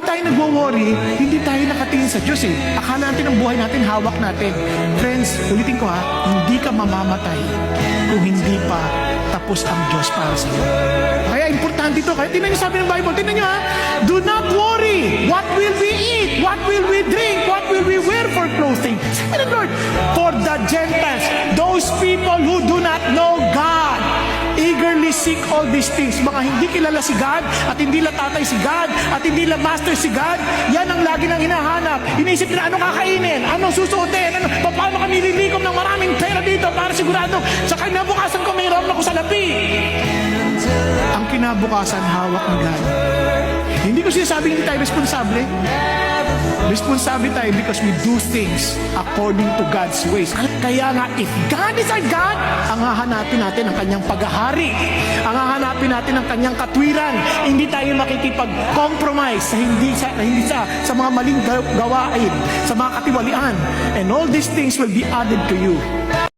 tayo nagwo-worry, hindi tayo nakatingin sa Diyos eh. Akala natin ang buhay natin, hawak natin. Friends, ulitin ko ha, hindi ka mamamatay kung hindi pa tapos ang Diyos para sa iyo. Kaya importante ito. Kaya tingnan niyo sabi ng Bible, tingnan niyo ha, do not worry, what will we eat, what will we drink, what will we wear for clothing. Sabi ng Lord, for the Gentiles, those people who do not know God, eagerly seek all these things. Mga hindi kilala si God, at hindi la tatay si God, at hindi la master si God, yan ang lagi nang hinahanap. Inisip nila anong kakainin, anong susuotin, paano kami lilikom ng maraming pera dito para sigurado sa kinabukasan ko mayroon ako sa labi. Ang kinabukasan hawak ni God. Hindi ko sinasabing hindi tayo responsable. Responsable tayo because we do things according to God's ways. At kaya nga, if God is our God, ang hahanapin natin ang kanyang paghahari. Ang hahanapin natin ang kanyang katwiran. Hindi tayo makikipag-compromise sa mga maling gawain, sa mga katiwalian. And all these things will be added to you.